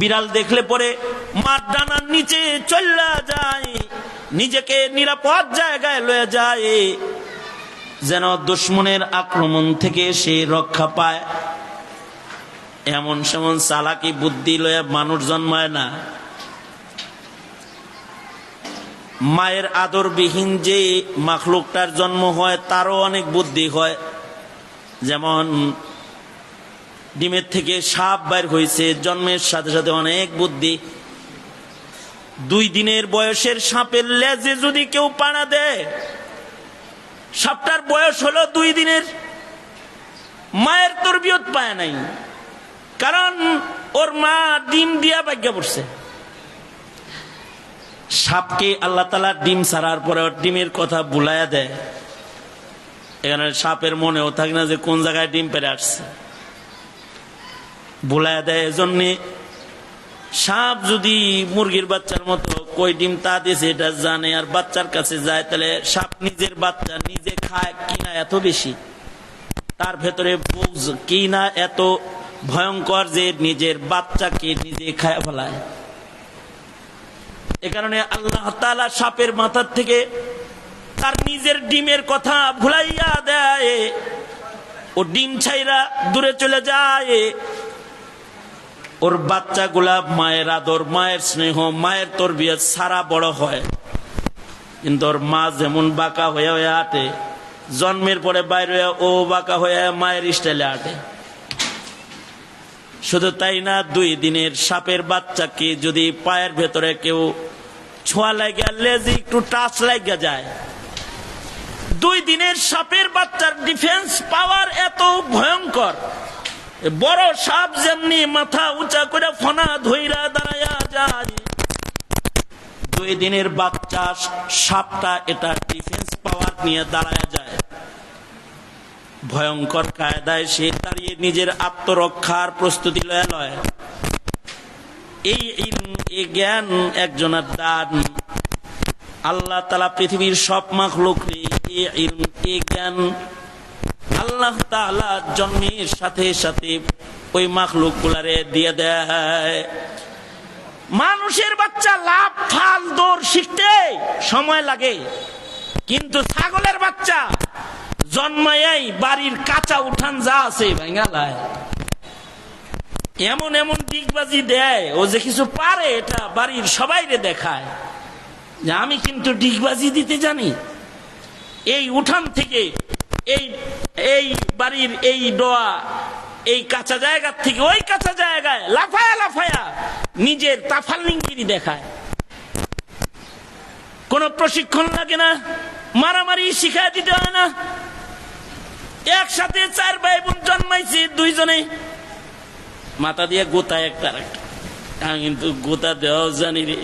বিড়াল দেখলে পরে মার ডানার নিচে চলে যায়, নিজেকে নিরাপদ জায়গায় লয়ে যায়, যেন দুশমনের আক্রমণ থেকে সে রক্ষা পায়। এমন সেমন চালাকি বুদ্ধি লয়ে মানুষ জন্মায় না। মায়ের আদরবিহীন যে মাখলুকটার জন্ম হয় তারও অনেক বুদ্ধি হয়। যেমন ডিমের থেকে সাপ বের হয়েছে, জন্মের সাথে সাথে অনেক বুদ্ধি। 2 দিনের বয়সের সাপের লেজে যদি কেউ পাড়া দেয়, সাপটার বয়স হলো 2 দিনের, মায়ের তরবিয়ত পায় নাই, কারণ ওর মা ডিম দিয়া ভাগ্য পড়ছে। সাপকে আল্লাহ তাআলা ডিম ছাড়ার পরে ডিমের কথা ভুলাইয়া দেয়। এখানে সাপের মনেও থাকে না যে কোন জায়গায় ডিম পেরে আসছে, ভুলাইয়া দেয়। এজন্য সাপ যদি মুরগির বাচ্চার মতো কই ডিম তা দিয়েছে এটা জানে আর বাচ্চার কাছে যায়, তাহলে সাপ নিজের বাচ্চা নিজে খায় কিনা এত বেশি, তার ভেতরে বুঝ কিনা এত ভয়ঙ্কর যে নিজের বাচ্চাকে নিজে খায় ফেলায়। এ কারণে আল্লাহ তাআলা সাপের মাথার থেকে তার নিজের ডিমের কথা ভুলাইয়া দেয়, ও ডিম ছাইরা দূরে চলে যায়। ওর বাচ্চাগুলা মায়ের আদর, মায়ের স্নেহ, মায়ের তরবিয়ত সারা বড় হয়। কিন্তু ওর মা যেমন বাঁকা হয়ে হয়ে হাঁটে, জন্মের পরে বাইরে ও বাঁকা হয়ে মায়ের স্টাইলে হাঁটে। শুধু তাই না, 2 দিনের সাপের বাচ্চাকে যদি পায়ের ভেতরে কেউ ছোঁয়া লাগিয়া লেজে একটু টাচ লাগিয়া যায়, 2 দিনের সাপের বাচ্চার ডিফেন্স পাওয়ার এত ভয়ঙ্কর। বড় সাপ যেমনি মাথা উঁচা করে ফনা ধইরা দাঁড়াইয়া যায়, 2 দিনের বাচ্চা সাপটা এটা ডিফেন্স পাওয়ার নিয়ে দাঁড়ায় যায়। ভয়ঙ্কর কায়দায় সে দাঁড়িয়ে নিজের আত্মরক্ষার প্রস্তুতি লয়। এই জ্ঞান একজনের দান। আল্লাহ তাআলা পৃথিবীর সব মাখলুককে এই জ্ঞান আল্লাহ তাআলা জন্মের সাথে সাথে ওই মাখলুক গুলারে দিয়ে দেয়। মানুষের বাচ্চা লাফ ফাল দৌড় শিখতে সময় লাগে, কিন্তু ছাগলের বাচ্চা জন্মায় বাড়ির কাঁচা উঠান যা আছে ভাঙালায়। এমন এমন ডিগবাজি দেয়, ও যে কিছু পারে এটা বাড়ির সবাইরে দেখায় যে আমি কিন্তু ডিগবাজি দিতে জানি। এই উঠান থেকে এই বাড়ির এই ডোয়া, এই কাঁচা জায়গা থেকে ওই কাঁচা জায়গায় লাফায়া লাফায়া নিজের তাফালিংগিরি দেখায়। কোন প্রশিক্ষণ লাগে না, মারামারি শিখায় দিতে হয় না। একসাথে 4 ভাই বোন জন্মাইছে, 2 জনে মাথা দিয়ে গোতা একটা, আমি কিন্তু গোতা দেওয়াও জানি রে।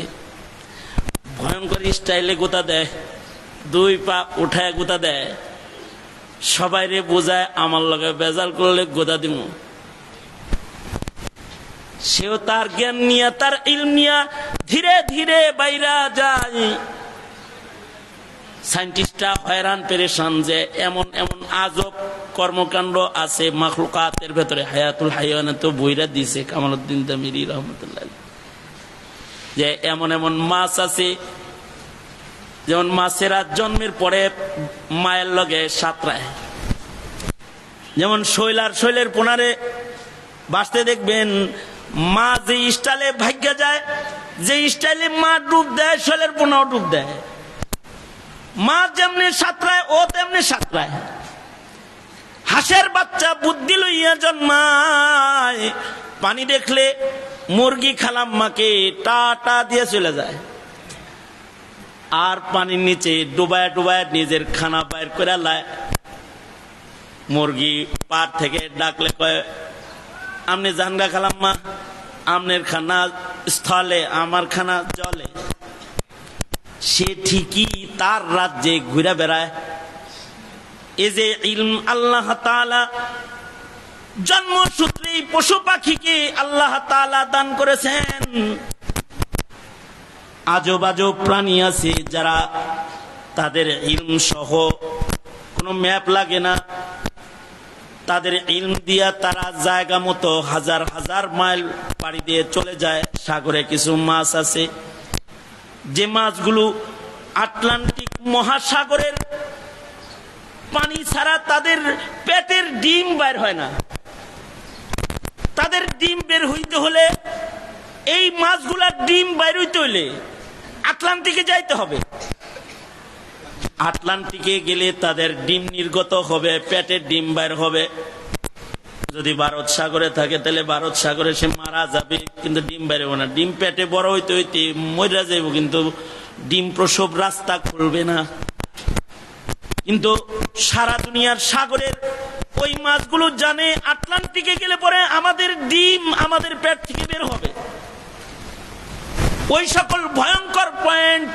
ভয়ঙ্কর স্টাইলে গোতা দেয়, 2 পা উঠায় গোতা দেয়, সবাই রে বোঝায় আমার লগে বেজাল করলে গোদা দিব। সেও তার জ্ঞান নিয়ে, তার ইলম নিয়ে ধীরে ধীরে বাইরা যায়। সায়েন্টিস্টরা হয়রান পেরেশান যে এমন এমন আজব কর্মকাণ্ড আছে মাখলুকাতের ভেতরে। হায়াতুল হাইওয়ানে তো বইরা দিছে কামালউদ্দিন তামিরি রহমতুল্লাহ, যে এমন এমন মাছ আছে, যেমন মাছেরা জন্মের পরে মায়ের লগে সাঁতরায়। যেমন শৈলের পোনারে বাঁচতে দেখবেন, মা যে স্টাইলে ভাগ্য যায়, যে স্টাইলে মা ডুব দেয়, শৈলের পোনাও ডুব দেয়। মা যেমনি সাঁতরায় ও তেমনি সাঁতরায়। হাঁসের বাচ্চা বুদ্ধি লইয়া জন্মায়, পানি দেখলে মুরগি খালাম্মাকে টাটা দিয়ে চলে যায়, আর পানির নিচে ডুবায় ডুবায় নিজের খানা বাইর করে লায়। মুরগি পার থেকে ডাকলে কয়, আমনে জানগা খালাম্মা, আমনের খানা স্থলে আমার খানা জলে। সে ঠিকই তার রাজ্যে ঘুরে বেড়ায়। এই যে ইলম আল্লাহ তাআলা জন্মসূত্রেই পশু পাখিকে আল্লাহ তাআলা দান করেছেন। আজব আজব প্রাণী আছে যারা তাদের ইলম সহ কোনো ম্যাপ লাগে না, তাদের ইলম দিয়া তারা জায়গা মতো হাজার হাজার মাইল পাড়ি দিয়ে চলে যায়। সাগরে কিছু মাছ আছে যে মাছগুলো আটলান্টিক মহাসাগরের পানি ছাড়া তাদের পেটের ডিম বের হয় না। তাদের ডিম বের হইতে হলে, এই মাছগুলার ডিম বের হইতে হলে আটলান্টিকে যাইতে হবে। আটলান্টিকে গেলে তাদের ডিম নির্গত হবে, পেটের ডিম বের হবে। যদি ভারত সাগরে থাকে তাহলে ভারত সাগরে সে মারা যাবে, কিন্তু ডিম বের হবে না। ডিম পেটে বড় হইতে হইতে মরে যাইব, কিন্তু ডিম প্রসব রাস্তা খুলবে না। কিন্তু সারা দুনিয়ার সাগরের ওই মাছগুলো জানে আটলান্টিকে গেলে পরে আমাদের ডিম আমাদের পেট থেকে বের হবে। ওই সকল ভয়ঙ্কর পয়েন্ট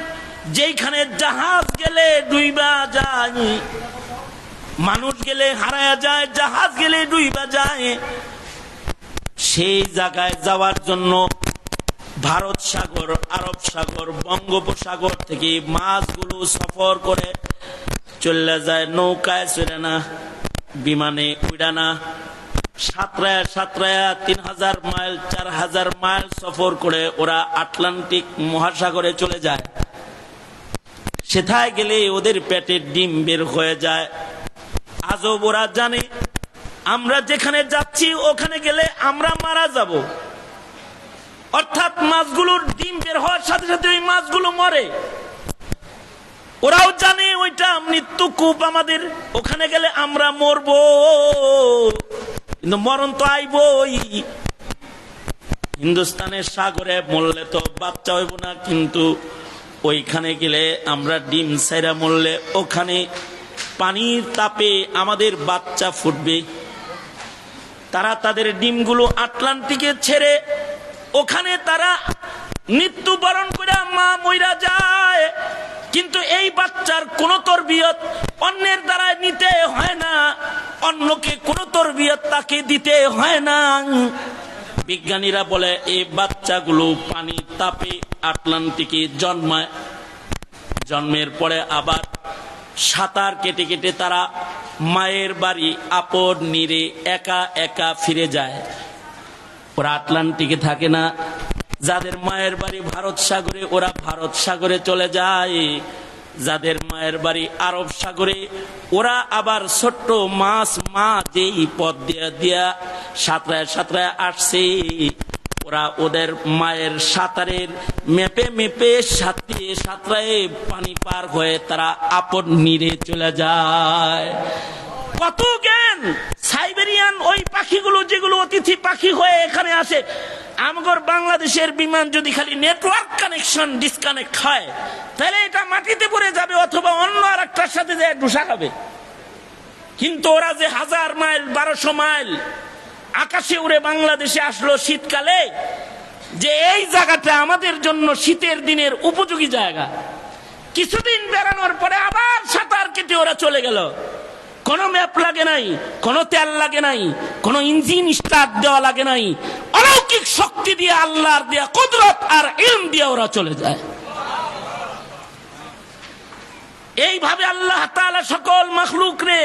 যেখানে জাহাজ গেলে ডুইবা যায়, মানুষ গেলে হারায়া যায়, জাহাজ গেলে ডুইবা যায়, সেই জায়গায় যাওয়ার জন্য ভারত সাগর, আরব সাগর, বঙ্গোপসাগর থেকে মাছগুলো সফর করে চলে যায়। নৌকায় চলে না, বিমানে উড়া না, সাঁতরায়া সাঁতরায়া 3000 মাইল 4000 মাইল সফর করে ওরা আটলান্টিক মহাসাগরে চলে যায়। সেথায় গেলে ওদের পেটের ডিম বের হয়ে যায়। আজব ওরা জানে আমরা যেখানে যাচ্ছি ওখানে গেলে আমরা মারা যাব, অর্থাৎ মাছগুলোর ডিম বের হওয়ার সাথে সাথে ওই মাছগুলো মরে। ওরাও জানে ওইটা মৃত্যুকূপ আমাদের, ওখানে গেলে আমরা মরবো, কিন্তু মরণ তো আইবই। হিন্দুস্তানের সাগরে মরলে তো বাচ্চা হইব না, কিন্তু ওইখানে গেলে আমরা ডিম ছাইরা মরলে ওখানে পানির তাপে আমাদের বাচ্চা ফুটবে। তারা তাদের ডিমগুলো আটলান্টিকে ছেড়ে ওখানে তারা মৃত্যুবরণ করে মা মইরা যায়। কিন্তু এই বাচ্চার কোন তরবিয়ত অন্যের দ্বারা নিতে হয় না, অন্যকে কোন তরবিয়ত তাকে দিতে হয় না। বিজ্ঞানীরা বলে এই বাচ্চাগুলো পানি তাপে আটলান্টিকে জন্মায়, জন্মের পরে আবার সাঁতার কেটে কেটে তারা মায়ের বাড়ি আপন নিরে একা একা ফিরে যায়। ওরা আটলান্টিকে থাকে না। যাদের মায়ের বাড়ি ভারত সাগরে ওরা ভারত সাগরে চলে যায়, যাদের মায়ের বাড়ি আরব সাগরে ওরা আবার ছোট্ট মাছ মা যেই পথ দিয়া দিয়া সাঁতরায় সাঁতরায় আসছে, ওরা ওদের মায়ের সাঁতারের মেপে মেপে সাঁতরিয়ে সাঁতরায় পানি পার হয়ে তারা আপন নিরে চলে যায়। কত জ্ঞান! সাইবেরিয়ান ওই পাখিগুলো যেগুলো অতিথি পাখি হয়ে এখানে আসে, আমগর বাংলাদেশের বিমান যদি খালি নেটওয়ার্ক কানেকশন ডিসকানেক্ট হয় তাহলে এটা মাটিতে পড়ে যাবে অথবা অন্য আর একটার সাথে যায় ডুসা খাবে। কিন্তু ওরা যে 1000 মাইল 1200 মাইল আকাশে উড়ে বাংলাদেশে আসলো শীতকালে, যে এই জায়গাটা আমাদের জন্য শীতের দিনের উপযোগী জায়গা। কিছুদিন বেড়ানোর পরে আবার সাঁতার কেটে ওরা চলে গেল। কোনো ম্যাপ লাগে নাই, কোনো তেল লাগে নাই, কোনো ইঞ্জিন স্টার্ট দেওয়া লাগে নাই, অলৌকিক শক্তি দিয়ে আল্লাহর দেয়া কুদরত আর ইলম দিয়ে ওরা চলে যায়। এইভাবে আল্লাহ তাআলা সকল মাখলুকরে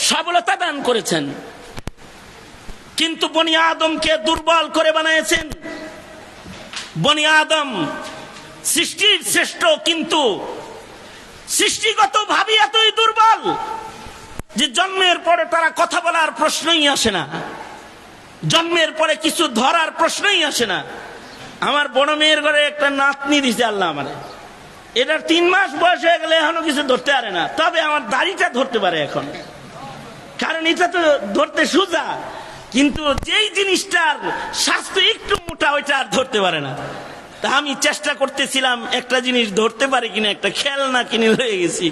সবলতা দান করেছেন, কিন্তু বনি আদমকে দুর্বল করে বানিয়েছেন। বনি আদম সৃষ্টির শ্রেষ্ঠ, কিন্তু সৃষ্টিগত ভাবে এতই দুর্বল যে জন্মের পরে তারা কথা বলার প্রশ্নই আসে না, জন্মের পরে কিছু ধরার প্রশ্নই আসে না। আমার বড় মেয়ের ঘরে একটা নাতনি দিছে আল্লাহ আমারে, এটার 3 মাস বয়স হয়ে গেলে এখনো কিছু ধরতে পারে না, তবে আমার দাড়িটা ধরতে পারে এখন, কারণ এটা তো ধরতে সোজা, কিন্তু যেই জিনিসটার স্বাস্থ্য একটু মোটা ওইটা আর ধরতে পারে না। তা আমি চেষ্টা করতেছিলাম একটা জিনিস ধরতে পারে কিনা, একটা খেলনা কিনে লয়ে গেছি।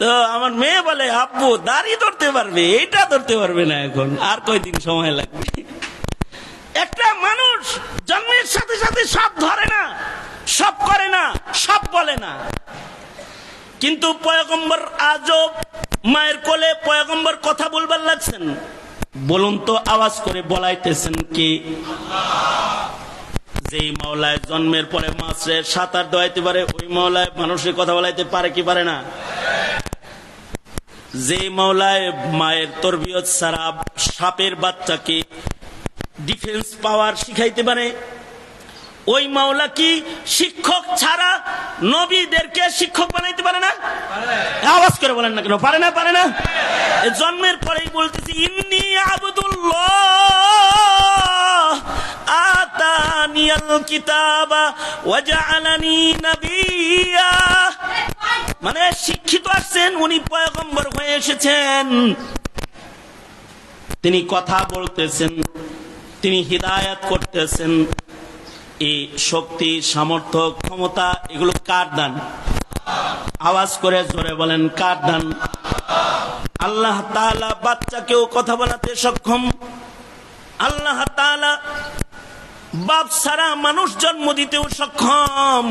তো আমার মেয়ে বলে, আব্বু দাড়ি ধরতে পারবে, এটা ধরতে পারবে না, এখন আর কয়দিন সময় লাগবে। একটা মানুষ জন্মের সাথে সাথে সব ধরে না, সব করে না, সব বলে না। কিন্তু পয়গম্বর আজব মায়ের কোলে পয়গম্বর কথা বলবার লাগছেন, বলুন তো আওয়াজ করে বলাইতেছেন কি? যেই মাওলায় জন্মের পরে মাছের সাঁতার দেওয়াইতে পারে, ওই মাওলায় মানুষের কথা বলাইতে পারে কি পারে না? যে মাওলায় মায়ের তরবিয়ত ছাড়া সাপের বাচ্চাকে ডিফেন্স পাওয়ার শিখাইতে পারে, ওই মাওলা কি শিক্ষক ছাড়া নবীদেরকে শিক্ষক বানাইতে পারে না? আওয়াজ করে বলেন না কেন, পারে না? পারে না? জন্মের পরেই বলতেছি ইন্নী আবদুল্লাহ আতানিয়াল কিতাবা ওয়া জাআলানি নাবিয়্যা। মানে শিক্ষিত আসছেন, উনি পয়গম্বর হয়ে এসেছেন, তিনি কথা বলতেছেন, তিনি হিদায়াত করতেছেন। এই শক্তি, সামর্থ্য, ক্ষমতা এগুলো কার দান? আওয়াজ করে জোরে বলেন, কার দান? আল্লাহ তাআলা বাচ্চাকেও কথা বলাতে সক্ষম। আল্লাহ তাআলা বাপ ছাড়া মানুষ জন্ম দিতেও সক্ষম।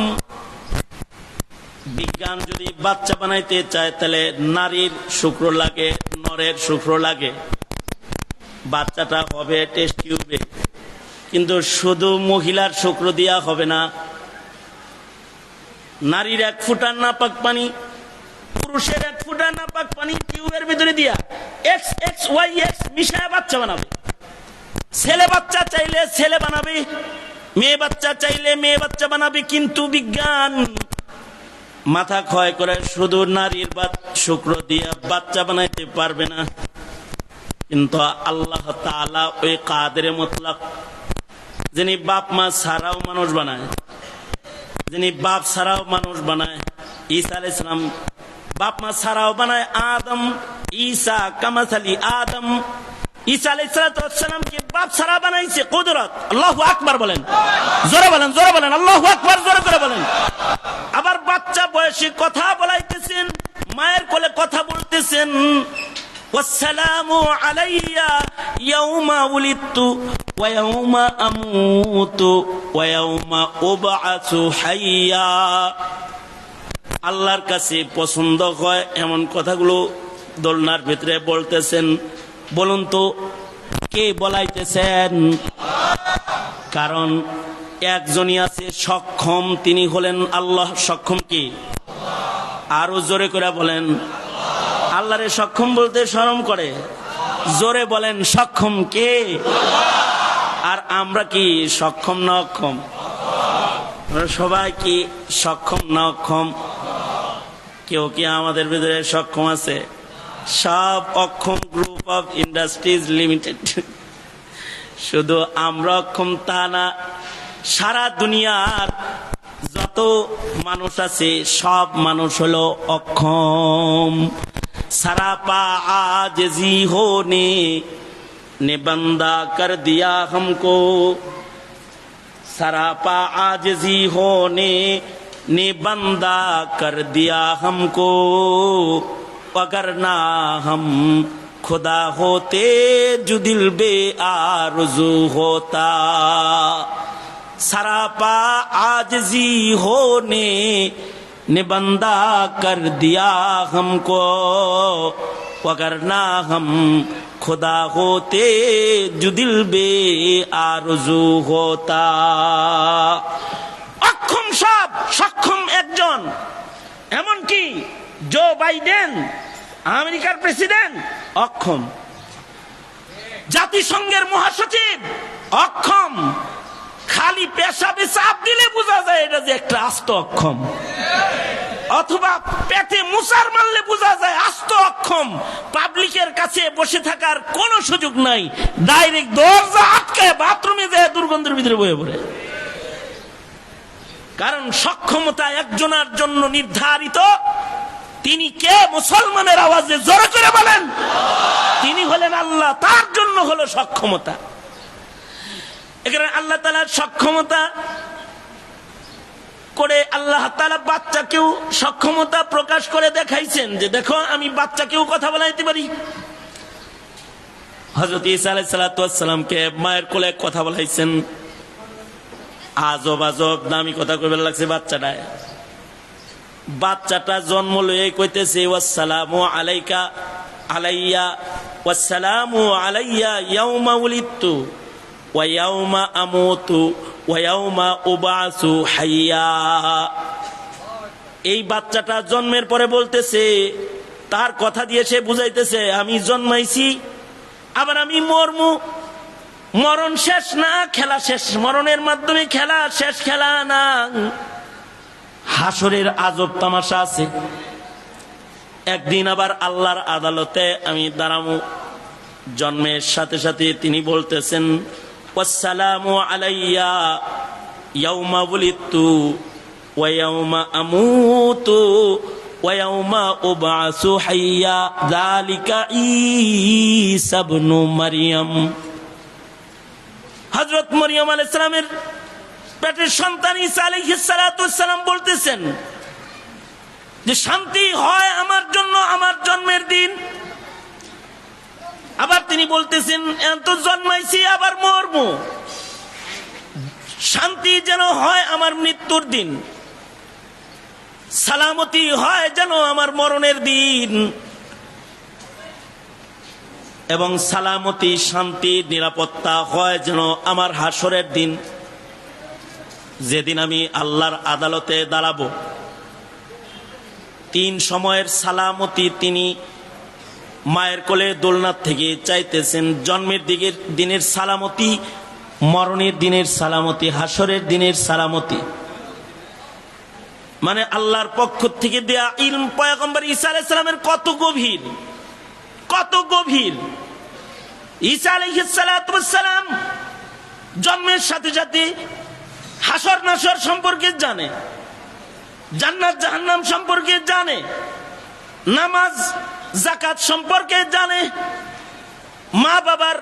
বিজ্ঞান যদি বাচ্চা বানাইতে চায় তাহলে নারীর শুক্র লাগে, নরের শুক্র লাগে, বাচ্চাটা হবে টেস্ট টিউবে। কিন্তু শুধু মহিলার শুক্র দিয়া হবে না। নারীর 1 ফুটা নাপাক পানি, পুরুষের 1 ফুটা নাপাক পানি টিউবের ভিতরে দিয়া XXYX মিশায় বাচ্চা বানাবে। ছেলে বাচ্চা চাইলে ছেলে বানাবে, মেয়ে বাচ্চা চাইলে মেয়ে বাচ্চা বানাবে। কিন্তু বিজ্ঞান মাথা ক্ষয় করে শুধু নারীর শুক্র দিয়া বাচ্চা বানাইতে পারবে না। কিন্তু আল্লাহ তাআলা ওই কাদের মুতলাক, যিনি বাপ মা ছাড়াও মানুষ বানায়, যিনি বাপ ছাড়াও মানুষ বানায়। ঈসা আলাইহিস সালাম বাপ মা ছাড়াও বানায়। আদম, ঈসা কামাসালি আদম। ঈসা আলাইহিস সালামকে বাপ ছাড়া বানাইছে। কুদরত, আল্লাহু আকবার বলেন, জোরে বলেন, জোরে বলেন, আল্লাহু আকবার জোরে করে বলেন। আবার বাচ্চা বয়সে কথা বলাইতেছেন, মায়ের কোলে কথা বলতেছেন। ওয়াসসালামু আলাইয়া ইয়াউমা উলিদতু ওয়া ইয়াউমা আমুতু ওয়া ইয়াউমা উবআসু হাইয়া। আল্লাহর কাছে পছন্দ হয় এমন কথাগুলো দোলনার ভিতরে বলতেছেন। বলুন তো কে বলাইতেছেন? কারণ একজনই আছে সক্ষম, তিনি হলেন আল্লাহ। সক্ষম কি? আরো জোরে করে বলেন। আল্লাহরে সক্ষম বলতে শরম করে, জোরে বলেন সক্ষম কে? আর আমরা কি সক্ষম না অক্ষম? সবাই কি সক্ষম না অক্ষম? কেউ কি আমাদের ভিতরে সক্ষম আছে? সব অক্ষম। Group of industries limited. শুধু আমরা অক্ষম তা না, সারা দুনিয়ার যত মানুষ আছে সব মানুষ হলো অক্ষম। सरापा आजिज़ी होने ने बंदा कर दिया हमको, सरापा आजिज़ी होने ने बंदा कर दिया हमको, अगर ना हम खुदा होते जो दिल बे आरज़ू होता। सरापा आजिज़ी होने ने बंदा कर दिया हमको, अगर ना हम खुदा होते जो दिल बे आरज़ू होता। অক্ষম সব, সক্ষম একজন। এমনকি জো বাইডেন আমেরিকার প্রেসিডেন্ট অক্ষম, জাতিসংঘের মহাসচিব অক্ষম। খালি পেশাবে চাপ দিলে বোঝা যায় এটা যে একটা আস্ত অক্ষম, অথবা পেটে মুসার মারলে বোঝা যায় আস্ত অক্ষম। পাবলিকের কাছে বসে থাকার কোনো সুযোগ নাই, ডাইরেক্ট দরজা আটকায় বাথরুমে যায় দুর্গন্ধের ভিতরে বয়ে পড়ে। কারণ সক্ষমতা একজনের জন্য নির্ধারিত। তিনি কে? মুসলমানের আওয়াজে জোরে করে বলেন, তিনি হলেন আল্লাহ। তার জন্য হলো সক্ষমতা। এখানে আল্লাহ তাআলার সক্ষমতা করে আল্লাহ তাআলা বাচ্চাকেও সক্ষমতা প্রকাশ করে দেখাইছেন যে দেখো আমি বাচ্চাকেও কথা বলাইতে পারি। হযরত ঈসা আলাইহিস সালাতু ওয়াস সালামকে মায়ের কোলে কথা বলাইছেন। আজব আজব দামি কথা কইবার লাগছে বাচ্চাটায়। বাচ্চাটা জন্ম লয়ে কইতেছে ওয়াসসালামু আলাইকা আলাইয়া ওয়াসসালামু আলাইয়া ইয়াউমা উলিদতু ওয়া ইয়াউমা আমুতু ওয়া ইয়াউমা উবআসু হাইয়া। এই বাচ্চাটা জন্মের পরে বলতেছে তার কথা দিয়ে সে বুঝাইতেছে আমি জন্মাইছি আবার আমি মরমু, মরণ শেষ না খেলা শেষ, মরণের মাধ্যমে খেলা শেষ, খেলা না, হাসরের আজব তামাশা আছে। একদিন আবার আল্লাহর আদালতে আমি দাঁড়াবো, জন্মের সাথে সাথে তিনি বলতেছেন ওয়াসসালামু আলাইয়া ইয়াউমা বুলিতু ওয়া ইয়াউমা আমুতু ওয়া ইয়াউমা উবআসু হাইয়া যালিকা ঈসা ইবনু মারইয়াম। হযরত মরিয়ম আলাইহিস সালামের পেটের সন্তান ঈসা আলাইহিস সালাতু ওয়াস সালাম বলতেছেন যে শান্তি হয় আমার জন্য আমার জন্মের দিন। আবার তিনি বলতেছেন এত জন্মাইছি আবার মরবো, শান্তি যেন হয় আমার মৃত্যুর দিন, সালামতি হয় যেন আমার মরণের দিন, এবং সালামতি শান্তি নিরাপত্তা হয় যেন আমার হাসরের দিন, যেদিন আমি আল্লাহর আদালতে দাঁড়াবো। তিন সময়ের সালামতি তিনি মায়ের কোলে দোলনার থেকে চাইতেছেন। জন্মের দিনের সালামতি, মরণের দিনের সালামতি, হাসরের দিনের সালামতি। মানে আল্লাহর পক্ষ থেকে দেয়া ইলম পয়গম্বর ঈসা আলাইহিস সালামের কত গভীর, কত গভীর। ঈসা আলাইহিস সালাতু ওয়াস সালাম জন্মের সাথে সাথে হাসর নাসর সম্পর্কে জানে, জান্নাত জাহান্নাম সম্পর্কে জানে, নামাজ যাকাত সম্পর্কে জানে, মা বাবার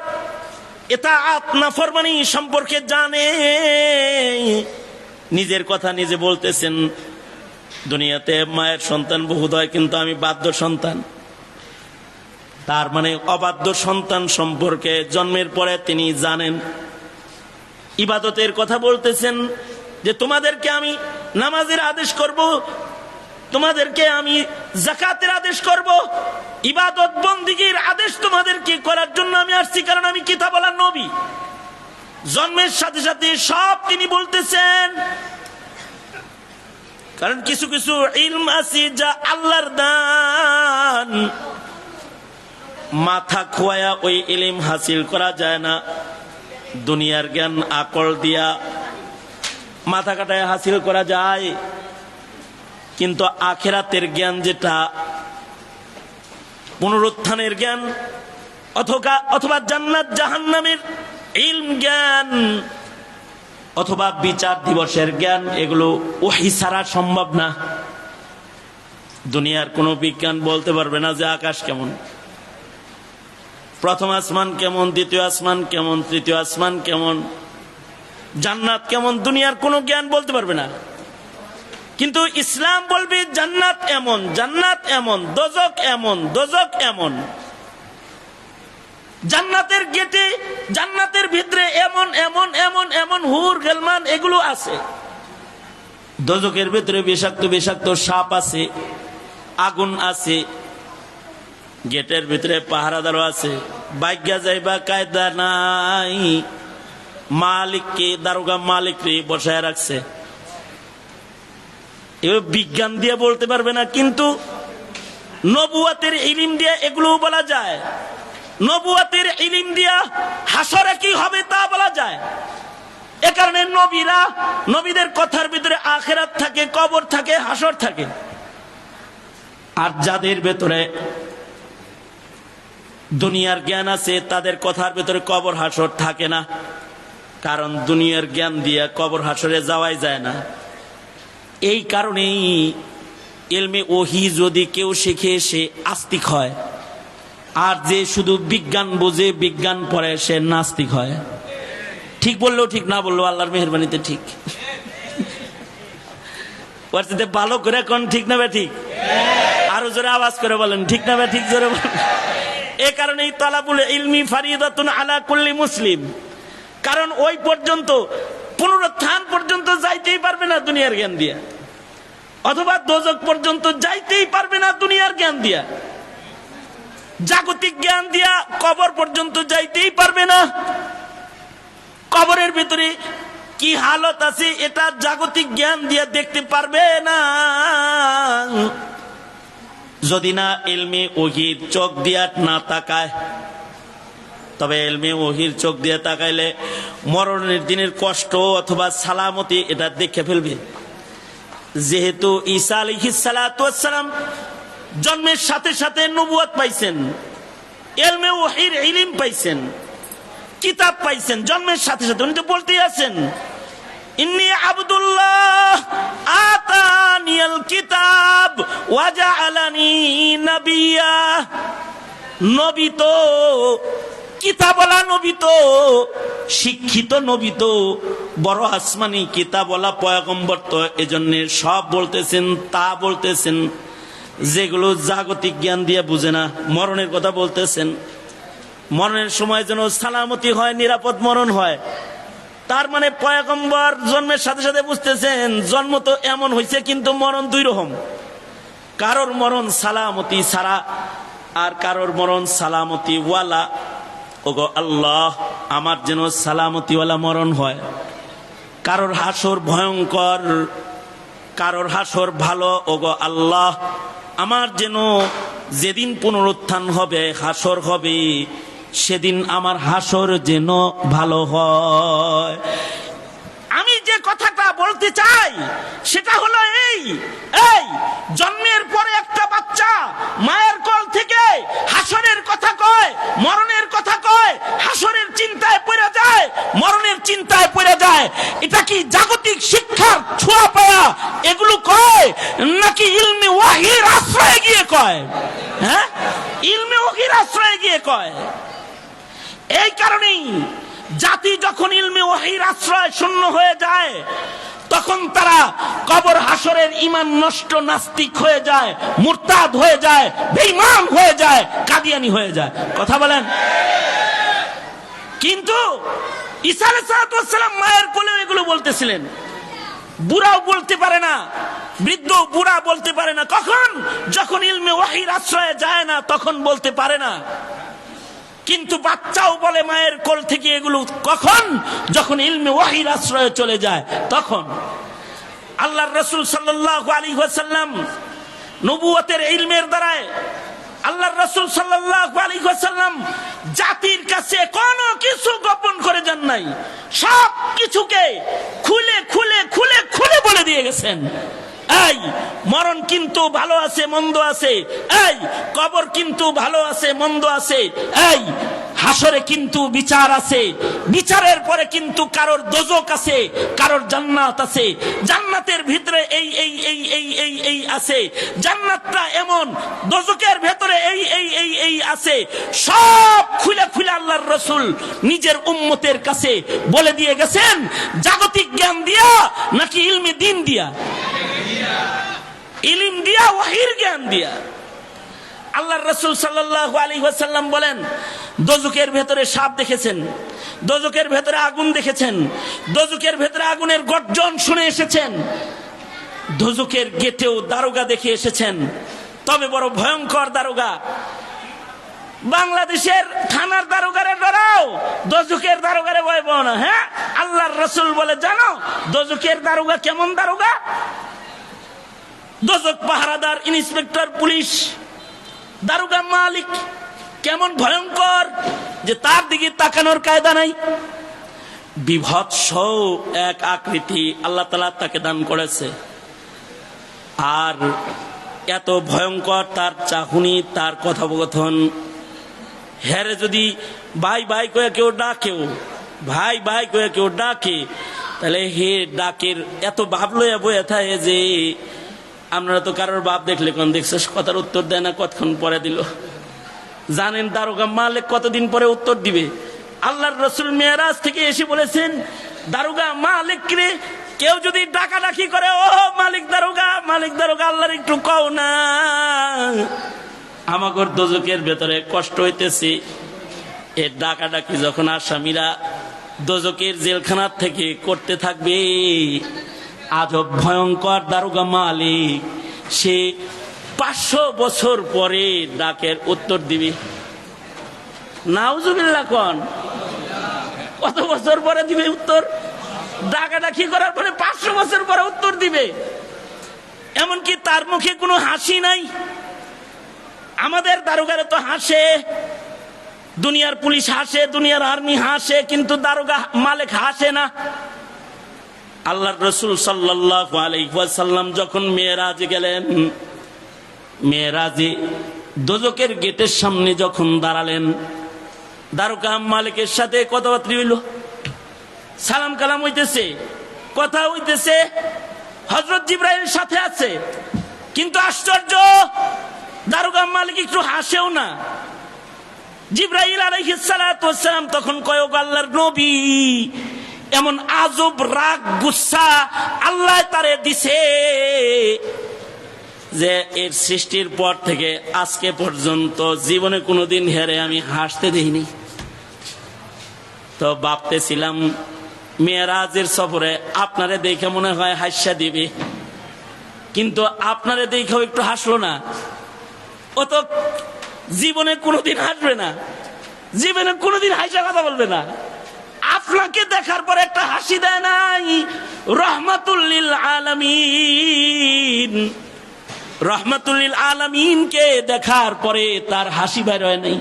ইতাআত নাফরমানি সম্পর্কে জানে। নিজের কথা নিজে বলতেছেন দুনিয়াতে মায়ের সন্তান বহুত হয় কিন্তু আমি বাধ্য সন্তান। তার মানে অবাধ্য সন্তান সম্পর্কে জন্মের পরে তিনি জানেন। ইবাদতের কথা বলতেছেন যে তোমাদেরকে আমি নামাজের আদেশ করব, তোমাদেরকে আমি যাকাতের আদেশ করব, ইবাদত বন্দেগীর আদেশ তোমাদেরকে করার জন্য আমি আসছি, কারণ আমি কিতাবওয়ালা নবী। জন্মের সাথে সাথে সব তিনি বলতেছেন, কারণ কিছু কিছু ইলম আছে যা আল্লাহর দান, মাথা খোয়া ওই ইলম হাসিল করা যায় না। দুনিয়ার জ্ঞান আকল দিয়া মাথা কাটায় হাসিল করা যায়, কিন্তু আখিরাতের জ্ঞান যেটা পুনরুত্থানের জ্ঞান অথবা জান্নাত জাহান্নামের ইলম জ্ঞান অথবা বিচার দিবসের জ্ঞান, এগুলো ওহী ছাড়া সম্ভব না। দুনিয়ার কোনো বিজ্ঞান বলতে পারবে না যে আকাশ কেমন, প্রথম আসমান কেমন, দ্বিতীয় আসমান কেমন, তৃতীয় আসমান কেমন, জান্নাত কেমন, দুনিয়ার কোনো জ্ঞান বলতে পারবে না। কিন্তু ইসলাম বলবে জান্নাত এমন, জান্নাত এমন, দোজক এমন, দোজক এমন। জান্নাতের গেটে, জান্নাতের ভিতরে এমন এমন এমন এমন হুর গেলমান এগুলো আছে। দোজকের ভিতরে বিষাক্ত বিষাক্ত সাপ আছে, আগুন আছে, গেটের ভিতরে পাহারাদারও আছে। বাইজ্ঞা যাইবা কায়দা নাই, মালিককে দারোগা মালিককে বসায় রাখছে। এবার বিজ্ঞান দিয়ে বলতে পারবে না, কিন্তু নবুয়াতের ইলম দিয়ে এগুলো বলা যায়। নবুয়াতের ইলম দিয়া হাসরে কি হবে তা বলা যায়। এ কারণে নবীরা, নবীদের কথার ভিতরে আখিরাত থাকে, কবর থাকে, হাসর থাকে। আর যাদের ভেতরে দুনিয়ার জ্ঞান আছে তাদের কথার ভেতরে কবর হাসর থাকে না, কারণ দুনিয়ার জ্ঞান দিয়ে কবর হাসরে যাওয়াই যায় না। এই কারণেই ইলমে ওহী যদি কেউ শিখে সে আস্তিক হয়, আর যে শুধু বিজ্ঞান বোঝে, বিজ্ঞান পড়ে, সে নাস্তিক হয়। ঠিক বললেও ঠিক, না বললেও আল্লাহর মেহেরবানিতে ঠিক। ওর সাথে ভালো করে কোন ঠিক না বে ঠিক, আরো জোরে আওয়াজ করে বলেন ঠিক না বে ঠিক, জোরে বলেন। এ কারণেই তালাবুল ইলমি ফারিদাতুন আলা কুল্লি মুসলিম, কারণ ওই পর্যন্ত পুনরুত্থান পর্যন্ত যাইতেই পারবে না দুনিয়ার জ্ঞান দিয়া, অথবা দোজক পর্যন্ত যাইতেই পারবে না দুনিয়ার জ্ঞান দিয়া, জাগতিক জ্ঞান দিয়া কবর পর্যন্ত যাইতেই পারবে না। কবরের ভিতরে কি হালত আছে এটা জাগতিক জ্ঞান দিয়া দেখতে পারবে না। যদি না ইলমে ওহির চোখ দিয়া না তাকায়, তবে ইলমে ওহির চোখ দিয়ে তাকাইলে মরণের দিনের কষ্ট অথবা সালামতি এটা দেখে ফেলবে। যেহেতু ঈসা আলাইহিস সালাতু ওয়াস সালাম জন্মের সাথে সাথে নবুয়ত পাইছেন, ইলমে ওহির ইলম পাইছেন, কিতাব পাইছেন জন্মের সাথে সাথে। উনি তো বলতেই আছেন, ইন্নী আবদুল্লাহ আতানিয়াল কিতাব ওয়া জাআলানি নাবিয়্যা। নবী তো, কিতাবওয়ালা নবী তো, শিক্ষিত নবী তো, বড় আসমানি কিতাবওয়ালা পয়গম্বর তো, এজন্য সব বলতেছেন, তা বলতেছেন যেগুলো জাগতিক জ্ঞান দিয়ে বুঝে না। মরণের কথা বলতেছেন, মরণের সময় যেন সালামতি হয়, নিরাপদ মরণ হয়। তার মানে পয়গম্বর জন্মের সাথে সাথে বুঝতেছেন জন্ম তো এমন হয়েছে, কিন্তু মরণ দুই রকম। কারোর মরণ সালামতি ছাড়া, আর কারোর মরণ সালামতি ওয়ালা। ওগো আল্লাহ, আমার যেন সালামতি ওয়ালা মরণ হয়। কারোর হাসর ভয়ঙ্কর, কারোর হাসর ভালো। ওগো আল্লাহ, আমার যেন যেদিন পুনরুত্থান হবে, হাসর হবে, সেদিন আমার হাসর যেন ভালো হয়। আমি যে কথাটা বলতে চাই সেটা হলো এই জন্মের পরে একটা বাচ্চা মায়ের কোল থেকে হাসরের কথা কয়, মরণের কথা কয়, হাসরের চিন্তায় পড়ে যায়, মরণের চিন্তায় পড়ে যায়। এটা কি জাগতিক শিক্ষার ছোঁয়া পায়া এগুলো কয়, নাকি ইলমে ওয়াহির আশ্রয়ে গিয়ে কয়? হ্যাঁ, ইলমে ওয়াহির আশ্রয়ে গিয়ে কয়। এই কারণেই জাতি যখন ইলমে ওয়াহির আশ্রয় শূন্য হয়ে যায়, তখন তারা কবর হাসরের ঈমান নষ্ট নাস্তিক হয়ে যায়, মুরতাদ হয়ে যায়, বেঈমান হয়ে যায়, কাদিয়ানি হয়ে যায়। কথা বলেন। কিন্তু ঈসা আলাইহিস সালাম মায়ের কোলে এগুলো বলতেছিলেন। বুড়াও বলতে পারে না, বৃদ্ধ বুড়া বলতে পারে না। কখন? যখন ইলমে ওয়াহির আশ্রয়ে যায় না, তখন বলতে পারে না। কিন্তু বাচ্চাও বলে মায়ের কোল থেকে এগুলো। কখন? যখন ইলমে ওয়াহির আশ্রয়ে চলে যায় তখন। আল্লাহর রাসূল সাল্লাল্লাহু আলাইহি ওয়াসাল্লাম নবুয়তের ইলমের দ্বারায় আল্লাহর রাসূল সাল্লাল্লাহু আলাইহি ওয়াসাল্লাম জাতির কাছে কোনো কিছু গোপন করে যান নাই, সব কিছুকে খুলে খুলে খুলে খুলে বলে দিয়ে গেছেন। এই মরণ কিন্তু ভালো আছে, মন্দ আছে। এই কবর কিন্তু ভালো আছে, মন্দ আছে। এই হাসরে কিন্তু বিচার আছে, বিচারের পরে কিন্তু কারোর দোজক আছে, কারোর জান্নাত আছে। জান্নাতের ভিতরে এই এই এই এই এই এই আছে, জান্নাতটা এমন, দোজকের ভিতরে এই এই এই এই আছে। সব খুলে খুলে আল্লাহর রাসূল নিজের উম্মতের কাছে বলে দিয়ে গেছেন। জাগতিক জ্ঞান দিয়া নাকি ইলমে দ্বীন দিয়া? ইলম দিয়া, ওয়াহির জ্ঞান দিয়া। আল্লাহর রাসূল সাল্লাল্লাহু আলাইহি ওয়াসাল্লাম বলেন, দোজকের ভেতরে সাপ দেখেছেন, দোজকের ভেতরে আগুন দেখেছেন, দোজকের ভেতরে আগুনের গর্জন শুনে এসেছেন, দোজকের গেটেও দারোগা দেখে এসেছেন। তবে বড় ভয়ঙ্কর দারোগা। বাংলাদেশের থানার দারোগারে ডরাও, দোজকের দারোগারে ভয় পাও না। হ্যাঁ, আল্লাহর রাসূল বলে, জানো দোজকের দারোগা কেমন দারোগা? দোজক পাহারাদার, ইন্সপেক্টর, পুলিশ, দারোগা, মালিক কেমন ভয়ঙ্কর যে তার দিকে তাকানোর কায়দা নাই। বিভৎস এক আকৃতি আল্লাহ তাআলা তাকে দান করেছে। আর এত ভয়ঙ্কর তার চাহনি, তার কথোপকথন। হ্যারে যদি ভাই ভাই কয়ে কেউ ডাকেও, ভাই ভাই কয়ে কেউ ডাকে, তাহলে হে ডাকের এত ভাব লইয়া বইয়া থাকে যে আপনারা তো কারোর বাপ দেখলে কোন দেখছিস কথার উত্তর দেয় না, কতক্ষণ পরে দিল। জানেন দারোগা মালিক কতদিন পরে উত্তর দিবে? আল্লাহর রাসূল মেরাজ থেকে এসে বলেছেন, দারোগা মালিক রে কেউ যদি ডাকাডাকি করে, ও মালিক দারোগা, মালিক দারোগা, আল্লাহর একটু কও না, আমাগর দোজকের ভেতরে কষ্ট হইতেছে। এ ডাকাডাকি যখন আসামিরা দোজকের জেলখানার থেকে করতে থাকবে, আজব ভয়ঙ্কর দারোগা মালিক সে 500 বছর পরে ডাকের উত্তর দিবে। নাউজুবিল্লাহ কোন, কত বছর পরে দিবে উত্তর? ডাকাডাকি করার পরে 500 বছর পরে উত্তর দিবে। এমনকি তার মুখে কোনো হাসি নাই, আমাদের দারোগারে তো হাসে, দুনিয়ার পুলিশ হাসে, দুনিয়ার আর্মি হাসে, কিন্তু দারোগা মালিক হাসে না। আল্লাহর রাসূল সাল্লাল্লাহু আলাইহি ওয়াসাল্লাম যখন মেরাজে গেলেন, মেরাজে দোজখের গেটের সামনে যখন দাঁড়ালেন, দারোগা মালিকের সাথে কথাবার্তা হইল, সালাম কালাম হইতেছে, কথা হইতেছে, হযরত জিবরাইল সাথে আছে, কিন্তু আশ্চর্য, দারোগা মালিক একটু হাসেও না। জিবরাইল আলাইহিস সালাতু ওয়াস সালাম তখন কয়, ওগো আল্লাহর নবী, এমন আজব রাগ গুসা আল্লাহ তারে দিছে যে এর সৃষ্টির পর থেকে আজকে পর্যন্ত জীবনে কোনোদিন হেরে আমি হাসতে দেইনি। তো ভাবতেছিলাম মেরাজের সফরে আপনারে দেখে মনে হয় হাসা দিবে, কিন্তু আপনারে দেখেও একটু হাসলো না। ও তো জীবনে কোনোদিন হাসবে না, জীবনে কোনোদিন হাসা কথা বলবে না। আপনাকে দেখার পর একটা হাসি দেয় নাই? রহমাতুল লিল আলামিন, রহমাতুল লিল আলামিনকে দেখার পরে তার হাসি বের হয় নাই।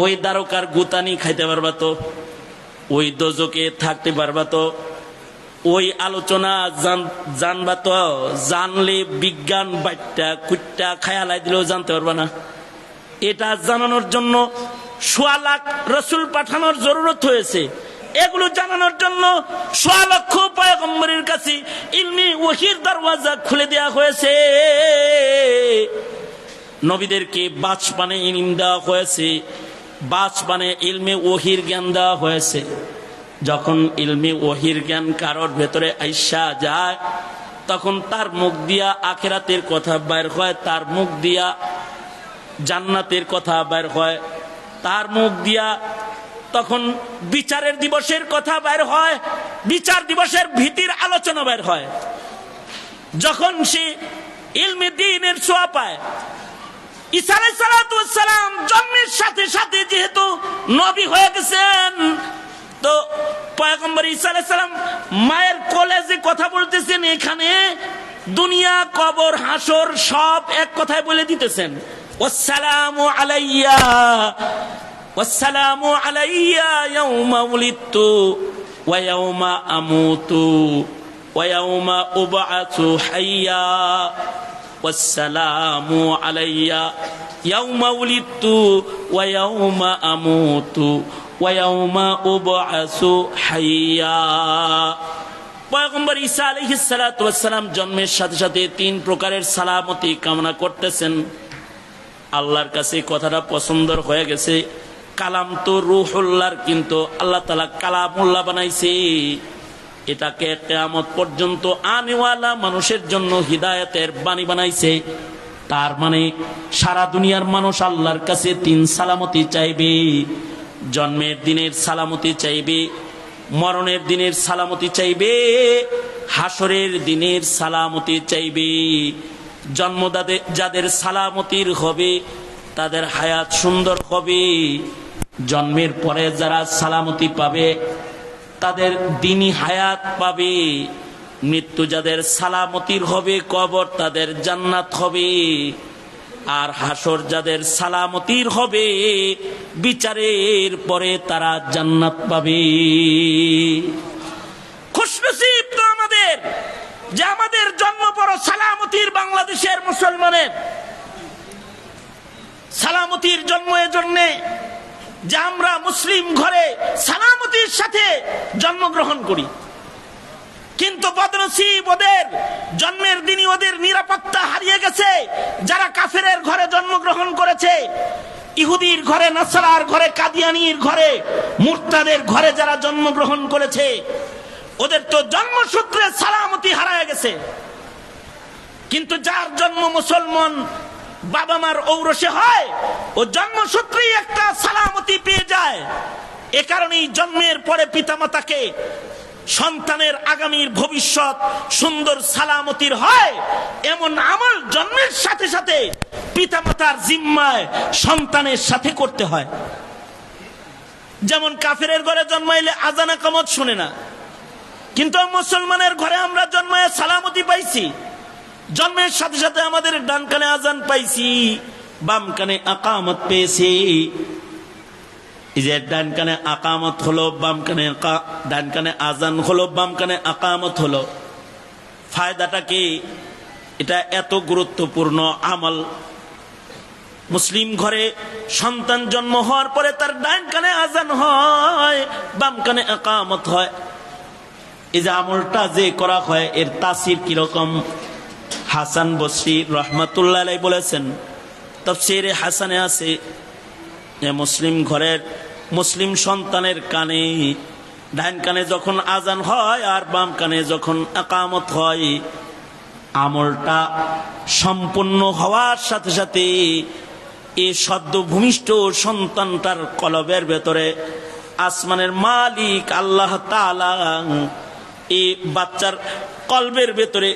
ওই দারোগার গুতানি খাইতে পারবা তো, ওই দোজখে থাকতে পারবা তো, ওই আলোচনা জানবা তো, জানলে বিজ্ঞান বাইটটা কুট্টা খায়ালাই দিলেও জানতে পারবা না। এটা জানানোর জন্য ১০০ লাখ রসুল পাঠানোর জরুরত হয়েছে। এগুলো জানানোর জন্য ১০০ লক্ষ পয়গম্বরের কাছে ইলমি ওহীর দরওয়াজা খুলে দেওয়া হয়েছে। নবীদেরকে বাচপানে ইলম দেওয়া হয়েছে, বাচপানে ইলমে ওহীর জ্ঞান দেওয়া হয়েছে। যখন ইলমে ওহীর জ্ঞান কারোর ভেতরে আইসা যায়, তখন তার মুখ দিয়া আখিরাতের কথা বের হয়, তার মুখ দিয়া জান্নাতের কথা বের হয়, তার মুখ দিয়া তখন বিচারের দিবসের কথা বের হয়, বিচার দিবসের ভীতির আলোচনা বের হয়। যখন সে ইলমে দ্বীনের ছোঁয়া পায়, ঈসা আলাইহিস সালাতু ওয়াস সালাম জন্মের সাথে সাথে যেহেতু নবী হয়ে গেছেন, তো পয়গম্বর ঈসা আলাইহিস সালাম মায়ের কোলে যে কথা বলতেছেন, এখানে দুনিয়া, কবর, হাসর সব এক কথায় বলে দিতেছেন। ওয়াসসালামু আলাইয়া, ওয়াসসালামু আলাইয়া ইয়াউমা উলিদতু ওয়া ইয়াউমা আমুতু ওয়া ইয়াউমা উবআসু হাইয়া, ওয়াসসালামু আলাইয়া ইয়াউমা উলিদতু ওয়া ইয়াউমা আমুতু ওয়া ইয়াউমা উবআসু হাইয়া। পয়গম্বর ঈসা আলাইহিস সালাতু ওয়াস সালাম জন্মের সাথে সাথে ৩ প্রকারের সালামতি কামনা করতেছেন। আল্লাহর কাছে কথাটা পছন্দ হয়ে গেছে। কালাম তো রূহুল্লাহর, কিন্তু আল্লাহ তাআলা কালামুল্লাহ বানাইছে। এটাকে কিয়ামত পর্যন্ত আনেওয়ালা মানুষের জন্য হিদায়াতের বাণী বানাইছে। তার মানে সারা দুনিয়ার মানুষ আল্লাহর কাছে ৩ সালামতি চাইবে। জন্মের দিনের সালামতি চাইবে, মরণের দিনের সালামতি চাইবে, হাসরের দিনের সালামতি চাইবে। জন্মদাতে যাদের সালামতির হবে তাদের হায়াত সুন্দর হবে। জন্মের পরে যারা সালামতি পাবে তাদের দিনী হায়াত পাবে। মৃত্যু যাদের সালামতির হবে, কবর তাদের জান্নাত হবে। আর হাসর যাদের সালামতির হবে, বিচারের পরে তারা জান্নাত পাবে। খুশনসিব তো আমাদের যে আমাদের জন্ম পর সালামতির বাংলাদেশের মুসলমানের সালামতির জন্ম, এজন্য যে আমরা মুসলিম ঘরে সালামতির সাথে জন্মগ্রহণ করি। কিন্তু বদনসিব ওদের জন্মের দিনই ওদের নিরাপত্তা হারিয়ে গেছে। যারা কাফেরের ঘরে জন্মগ্রহণ করেছে, ইহুদির ঘরে, নাসারার ঘরে, কাদিয়ানির ঘরে, মুরতাদের ঘরে যারা জন্মগ্রহণ করেছে, ওদের তো জন্মসূত্রে সালামতি হারিয়ে গেছে। কিন্তু যার জন্ম মুসলমান বাবা মার ঔরসে হয়, ও জন্মসূত্রেই একটা সালামতি পেয়ে যায়। এ কারণেই জন্মের পরে পিতামাতাকে সন্তানের আগামীর ভবিষ্যৎ সুন্দর সালামতির হয়, এমন আমল জন্মের সাথে সাথে পিতামাতার জিম্মায় সন্তানের সাথে করতে হয়। যেমন কাফেরের ঘরে জন্মাইলে আজান ইকামত শুনে না, কিন্তু মুসলমানের ঘরে আমরা জন্মায় সালামতি পাইছি। জন্মের সাথে সাথে আমাদের ডান কানে আজান পাইছি, বাম কানে আকামত পেয়েছি। এই যে ডান কানে আকামত হলো, বাম কানে ডান কানে আজান হলো, বাম কানে আকামত হলো। ফায়দাটা কি? এটা এত গুরুত্বপূর্ণ আমল। মুসলিম ঘরে সন্তান জন্ম হওয়ার পরে তার ডান কানে আজান হয়, বাম কানে আকামত হয়। এই যে আমলটা যে করা হয় এর তাসির কিরকম? হাসান বসরি রহমাতুল্লাহ আলাইহি বলেছেন, তাফসীরে হাসানে আছে যে মুসলিম ঘরের মুসলিম সন্তানের কানে, ডান কানে যখন আজান হয় আর বাম কানে যখন আকামত হয়, আমলটা সম্পূর্ণ হওয়ার সাথে সাথে এই সদ্য ভূমিষ্ঠ সন্তানটার কলবের ভেতরে আসমানের মালিক আল্লাহ তাআলা এই বাচ্চার কলবের ভেতরে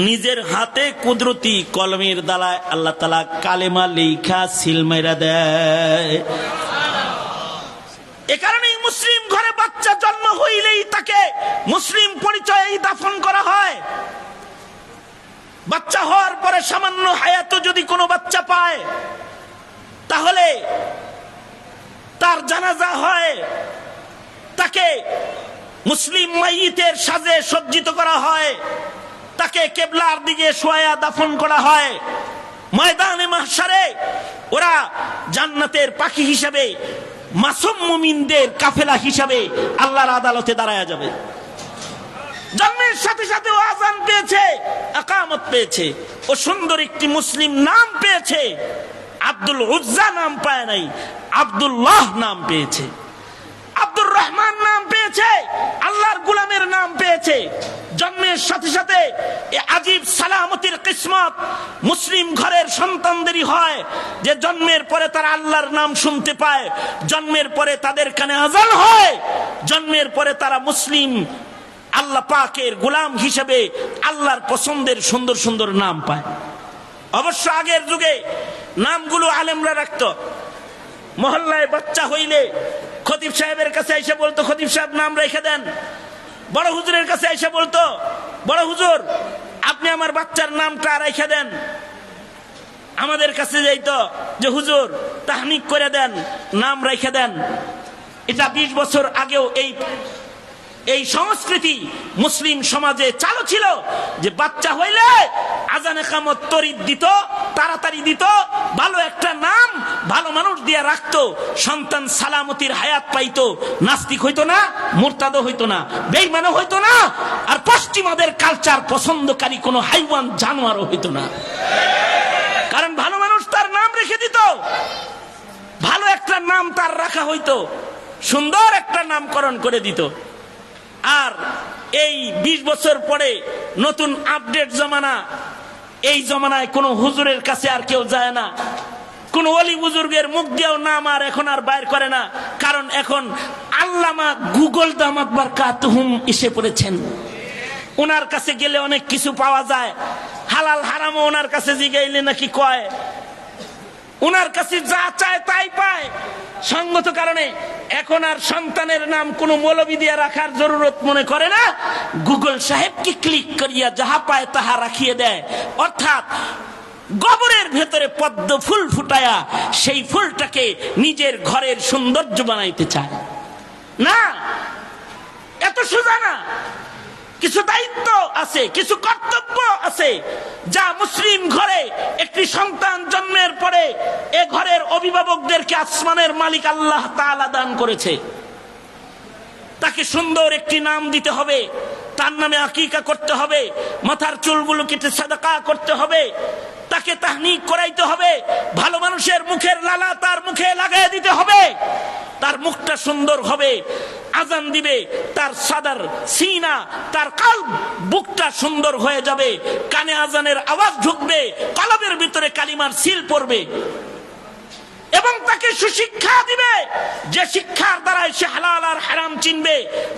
নিজের হাতে কুদরতি কলমের দ্বারায় আল্লাহ তাআলা কালেমা লেখা সিল মাইরা দেয়। এ কারণেই মুসলিম ঘরে বাচ্চা জন্ম হইলেই তাকে মুসলিম পরিচয়ে দাফন করা হয়। বাচ্চা হওয়ার পরে সামান্য হায়াত যদি কোনো বাচ্চা পায় তাহলে তার জানাজা হয়, তাকে মুসলিম মাইয়িতের সাজে সজ্জিত করা হয়, তাকে কিবলার দিকে শোয়া দাফন করা হয়। ময়দানে মাহশারে ওরা জান্নাতের পাখি হিসাবে, মাসুম মুমিনদের কাফেলা হিসাবে আল্লাহর আদালতে দাঁড়ায়া যাবে। জন্মের সাথে সাথে ও আযান পেয়েছে, আকামত পেয়েছে, ও সুন্দর একটি মুসলিম নাম পেয়েছে। আব্দুল উজ্জা নাম পায় নাই, আব্দুল্লাহ নাম পেয়েছে। আব্দুর রহমান নাম পেয়েছে, আল্লাহর গোলামের নাম পেয়েছে। জন্মের সাথে সাথে এই আজীব সালামতির কিসমত মুসলিম ঘরের সন্তানদেরই হয় যে জন্মের পরে তারা আল্লাহর নাম শুনতে পায়, জন্মের পরে তাদের কানে আযান হয়, জন্মের পরে তারা মুসলিম আল্লাহ পাকের গোলাম হিসেবে আল্লাহর পছন্দের সুন্দর সুন্দর নাম পায়। অবশ্য আগের যুগে নামগুলো আলেমরা রাখত। মহল্লায় বাচ্চা হইলে খতিব সাহেবের কাছে এসে বলতো, খতিব সাহেব নাম রেখে দেন। বড় হুজুরের কাছে এসে বলতো, বড় হুজুর আপনি আমার বাচ্চার নামটা রেখে দেন। আমাদের কাছে যাইতো যে হুজুর তাহনিক করে দেন, নাম রেখে দেন। এটা 20 বছর আগেও এই সংস্কৃতি মুসলিম সমাজে চালু ছিল যে বাচ্চা হইলে আজান ইকামত তরিদ দিত, তাড়াতাড়ি দিত, ভালো একটা নাম ভালো মানুষ দিয়ে রাখতো, সন্তান সালামতির হায়াত পাইতো, নাস্তিক হইতো না, মুরতাদও হইতো না, বেঈমানও হইতো না, আর পশ্চিমাদের কালচার পছন্দকারী কোনো হাইওয়ান জানোয়ারও হইতো না। কারণ ভালো মানুষ তার নাম রেখে দিত, ভালো একটা নাম তার রাখা হইতো, সুন্দর একটা নামকরণ করে দিত। আর এই 20 বছর পরে নতুন আপডেট জমানা, এই জমানায় কোন হুজুরের কাছে আর কেউ যায় না, কোন ওলি বুজুর্গের মুখ দিয়েও নাম আর এখন আর বাইর করে না। কারণ এখন আল্লামা গুগল দামাত বারকাতুহুম এসে পড়েছেন। ওনার কাছে গেলে অনেক কিছু পাওয়া যায়, হালাল হারামও ওনার কাছে জিগাইলে নাকি কয়, ওনার কাছে যা চায় তাই পায়। সঙ্গত কারণে এখন আর সন্তানের নাম কোন মৌলবি দিয়ে রাখার জরুরত মনে করে না, গুগল সাহেবকে ক্লিক করিয়া যাহা পায় তাহা রাখিয়ে দেয়। অর্থাৎ গোবরের ভেতরে পদ্ম ফুল ফুটায়া সেই ফুলটাকে নিজের ঘরের সৌন্দর্য বানাইতে চায় না। এত সোজা না, কিছু দায়িত্ব আছে, কিছু কর্তব্য আছে যা মুসলিম ঘরে একটি সন্তান জন্মের পরে এ ঘরের অভিভাবকদেরকে আসমানের মালিক আল্লাহ তাআলা দান করেছে। তাকে সুন্দর একটি নাম দিতে হবে, তার নামে আকিকা করতে হবে, মাথার চুলগুলো কেটে সাদাকা করতে হবে, তাকে তাহনিক করাইতে হবে, ভালো মানুষের মুখের লালা তার মুখে লাগাই দিতে হবে, তার মুখটা সুন্দর হবে, আজান দিবে, তার সাদার সিনা, তার কলব, বুকটা সুন্দর হয়ে যাবে, কানে আজানের আওয়াজ ঢুকবে, কলবের ভিতরে কালিমার সিল পড়বে, এবং তাকে সুশিক্ষা দিবে, যে শিক্ষার দ্বারা সে হালাল আর হারাম চিনবে,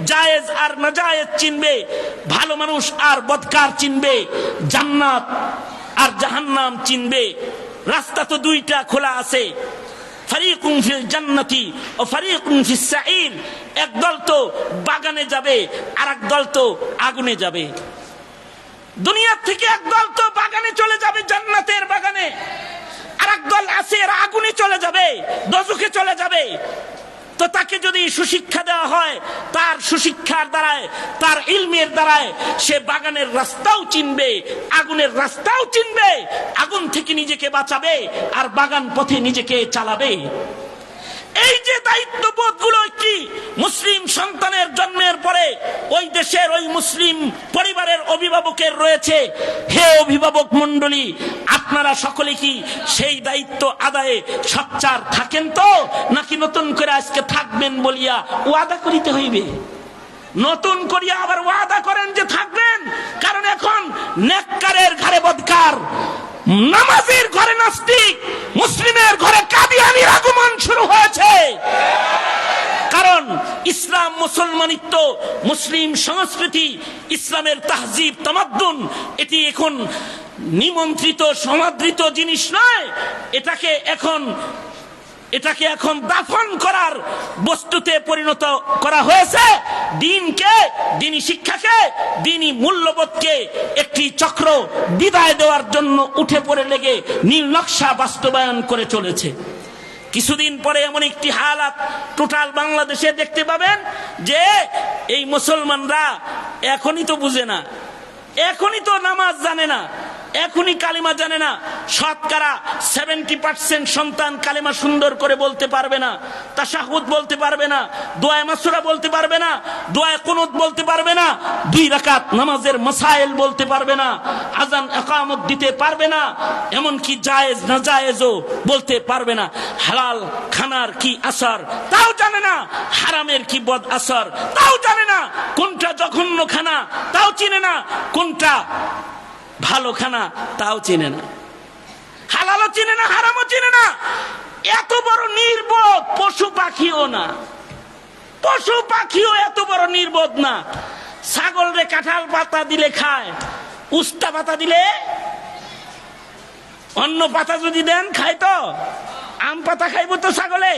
জায়েজ আর নাজায়েজ চিনবে, ভালো মানুষ আর বদকার চিনবে, জান্নাত আর জাহান্নাম চিনবে। রাস্তা তো দুইটা খোলা আছে, ফারিকুন ফিল জান্নাতি ও ফারিকুন ফিস সাঈর। এক দল তো বাগানে যাবে আর এক দল তো আগুনে যাবে। দুনিয়া থেকে এক দল তো বাগানে চলে যাবে, জান্নাতের বাগানে, আর একদল আছে এরা আগুনে চলে যাবে, দোজখে চলে যাবে। তো তাকে যদি সুশিক্ষা দেওয়া হয়, তার সুশিক্ষার দ্বারায়, তার ইলমের দ্বারায় সে বাগানের রাস্তাও চিনবে, আগুনের রাস্তাও চিনবে, আগুন থেকে নিজেকে বাঁচাবে আর বাগান পথে নিজেকে চালাবে। এই যে দায়িত্ববোধ গুলো কি মুসলিম সন্তানের জন্মের পরে ওই দেশের ওই মুসলিম পরিবারের অভিভাবকের রয়েছে, হে অভিভাবক মণ্ডলী, আপনারা সকলে কি সেই দায়িত্ব আদায়ে সচ্চার থাকেন তো, নাকি নতুন করে আজকে থাকবেন বলিয়া ওয়াদা করিতে হইবে? নতুন করিয়া আবার ওয়াদা করেন যে থাকবেন, কারণ এখন নেককারের ঘরে বদকার, নামাজের ঘরে নাস্তিক, মুসলিমের ঘরে কাদিয়ানির আগমন শুরু হয়েছে। কারণ ইসলাম, মুসলমানিত্ব, মুসলিম সংস্কৃতি, ইসলামের তাহজিব তামাদ্দুন এটি এখন নিমন্ত্রিত সমাদৃত জিনিস নয়, এটাকে এখন দাফন করার বস্তুতে পরিণত করা হয়েছে। দিনকে, দিনী শিক্ষাকে, দিনী মূল্যবোধকে একটি চক্র বিদায় দেওয়ার জন্য উঠে পড়ে লেগে নীল নকশা বাস্তবায়ন করে চলেছে। কিছুদিন পরে এমন একটি হালাত টোটাল বাংলাদেশে দেখতে পাবেন যে এই মুসলমানরা এখনই তো বুঝে না, এখনই তো নামাজ জানে না, এখনই কালিমা জানে না। শতকরা 70% সন্তান কালিমা সুন্দর করে বলতে পারবে না, তাশাহুদ বলতে পারবে না, দোয়া মাসুরা বলতে পারবে না, দোয়া কুনুত বলতে পারবে না, 2 রাকাত নামাজের মাসাইল বলতে পারবে না, আজান ইকামত দিতে পারবে না, এমন কি জায়েজ না জায়েজও বলতে পারবে না। হালাল খানার কি আসর তাও জানে না, হারামের কি বদ আসর তাও জানে না, কোনটা জঘন্য খানা তাও চিনে না, কোনটা ভালো খানা তাও চিনে না, হালালও চিনে না, হারামও চিনে না। এত বড় নির্বোধ পশু পাখিও না, পশু পাখিও এত বড় নির্বোধ না। ছাগল রে কাঁঠাল পাতা দিলে খায়, উস্তা পাতা দিলে, অন্য পাতা যদি দেন খায় তো, আম পাতা খাইব তো ছাগলে?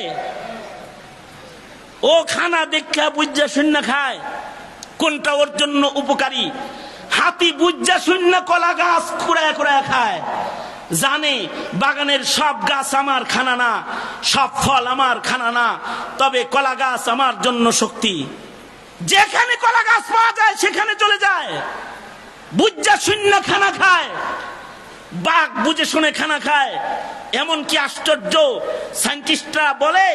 ও খানা দেখা বুঝা শূন্য খায় কোনটা ওর জন্য উপকারী। হাতি বুঝা শূন্য কলা গাছ কুড়ায় কুড়ায় খায়, জানে বাগানের সব গাছ আমার খানা না, সব ফল আমার খানা না, তবে কলা গাছ আমার জন্য শক্তি। যেখানে কলা গাছ পাওয়া যায় সেখানে চলে যায়, বুঝা শূন্য খানা খায়। বাঘ বুঝে শুনে খানা খায়। এমন কি আশ্চর্য, সায়েন্টিস্টরা বলে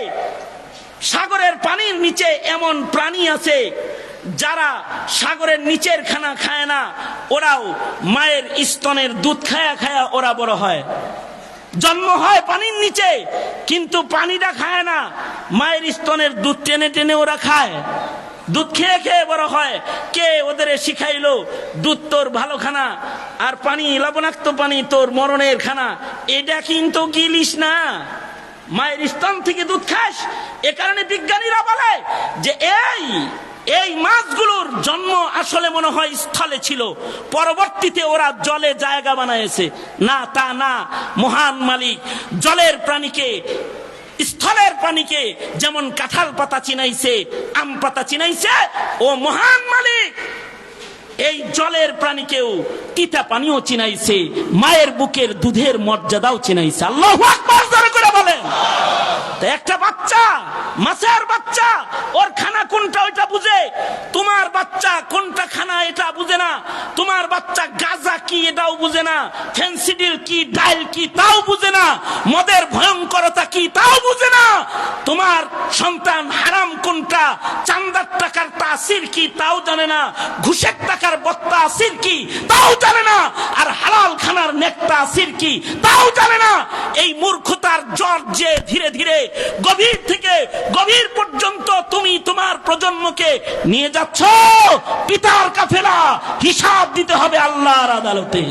সাগরের পানির নিচে এমন প্রাণী আছে যারা সাগরের নিচের খানা খায় না, ওরাও মায়ের স্তনের দুধ খায়া খায়া ওরা বড় হয়। জন্ম হয় পানির নিচে, কিন্তু পানিটা খায় না, মায়ের স্তনের দুধ টেনে টেনে ওরা খায়, দুধ খেয়ে খেয়ে বড় হয়। কে ওদের শিখাইলো দুধ তোর ভালো খানা আর পানি, লবণাক্ত পানি তোর মরণের খানা? এটা কিন্তু গিলিস না, মায়ের স্তন থেকে দুধ খাস। এ কারণে বিজ্ঞানীরা বলে যে এই মাছগুলোর জন্ম আসলে মনে হয় স্থলে ছিল, পরবর্তীতে ওরা জলে জায়গা বানাইছে। না, তা না, মহান মালিক জলের প্রাণীকে, স্থলের প্রাণীকে যেমন কাঁঠাল পাতা চিনাইছে, আম পাতা চিনাইছে, ও মহান মালিক এই জলের প্রাণীকেও তিতা পানিও চিনাইছে, মায়ের বুকের দুধের মর্যাদাও চিনাইছে। আল্লাহু আকবার জোরে করে বলেন। একটা বাচ্চা, মাছের বাচ্চা, ওর খানা কোনটা ওইটা বুঝে, তোমার বাচ্চা কোনটা খানা এটা বুঝে না। তোমার বাচ্চা গাঁজা কি এটাও বুঝে না, ফেন্সিডিল কি, ডাইল কি তাও বুঝে না, মদের ভয়ঙ্করতা কি তাও বুঝে না। তোমার সন্তান হারাম কোনটা, চান্দার টাকার তাসির কি তাও জানে না, ঘুষের টাকার বত্তা আসির কি তাও জানে না, আর হালাল খানার নেকটা আসির কি তাও জানে না। এই মূর্খতার জ্বর যে ধীরে ধীরে গভীর থেকে গভীর পর্যন্ত তুমি তোমার প্রজন্মকে নিয়ে যাচ্ছ, পিতার কাফেলা হিসাব দিতে হবে আল্লাহর আদালতে,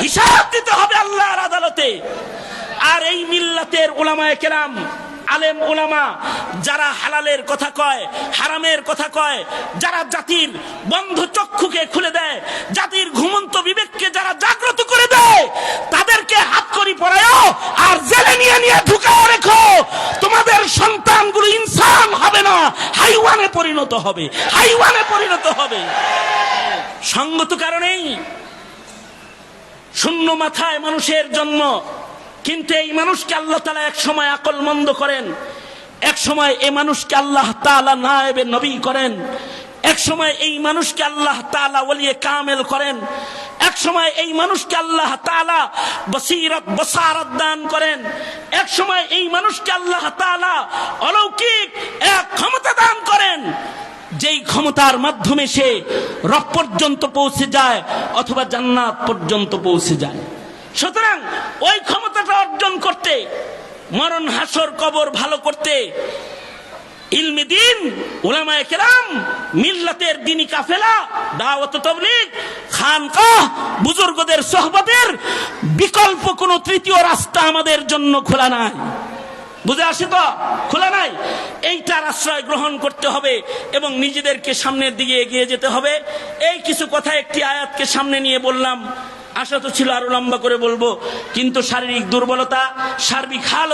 হিসাব দিতে হবে আল্লাহর আদালতে। আর এই মিল্লাতের উলামায়ে কেরাম, আলেম উলামা যারা হালালের কথা কয়, হারামের কথা কয়, যারা জাতির বন্ধ চক্ষুকে খুলে দেয়, জাতির ঘুমন্ত বিবেককে যারা জাগ্রত করে দেয়, তাদেরকে হাতকড়ি পরায়ও আর জেলে নিয়ে নিয়ে ঢুকাও রেখো। তোমাদের সন্তানগুলো ইনসান হবে না, হাইওয়ানে পরিণত হবে, হাইওয়ানে পরিণত হবে। সঙ্গত কারণেই শূন্য মাথায় মানুষের জন্ম, কিন্তু এই মানুষকে আল্লাহ তাআলা এক সময় আকলমন্দ করেন, এক সময় এই মানুষকে আল্লাহ তাআলা নায়েবে নবী করেন, এক সময় এই মানুষকে আল্লাহ তাআলা ওলিয়ে কামেল করেন, এক সময় এই মানুষকে আল্লাহ তাআলা বসিরত বসারত দান করেন, এক সময় এই মানুষকে আল্লাহ তাআলা অলৌকিক এক ক্ষমতা দান করেন, যেই ক্ষমতার মাধ্যমে সে রব পর্যন্ত পৌঁছে যায় অথবা জান্নাত পর্যন্ত পৌঁছে যায়। সুতরাং ওই ক্ষমতাটা অর্জন করতে, মরণ হাসর কবর ভালো করতে, ইলমে দ্বীন, উলামায়ে কেরাম, মিল্লাতের দ্বীনি কাফেলা, দাওয়াত ও তাবলীগ, খানকাহ, বুজুর্গদের সোহবতের বিকল্প কোনো তৃতীয় রাস্তা আমাদের জন্য খোলা নাই। বুঝে আসে তো? খোলা নাই। এইটার আশ্রয় গ্রহণ করতে হবে এবং নিজেদেরকে সামনের দিকে এগিয়ে যেতে হবে। এই কিছু কথা একটি আয়াতকে সামনে নিয়ে বললাম, আশা তো ছিল আরো লম্বা করে বলবো, কিন্তু শারীরিক দুর্বলতা, সার্বিক হালত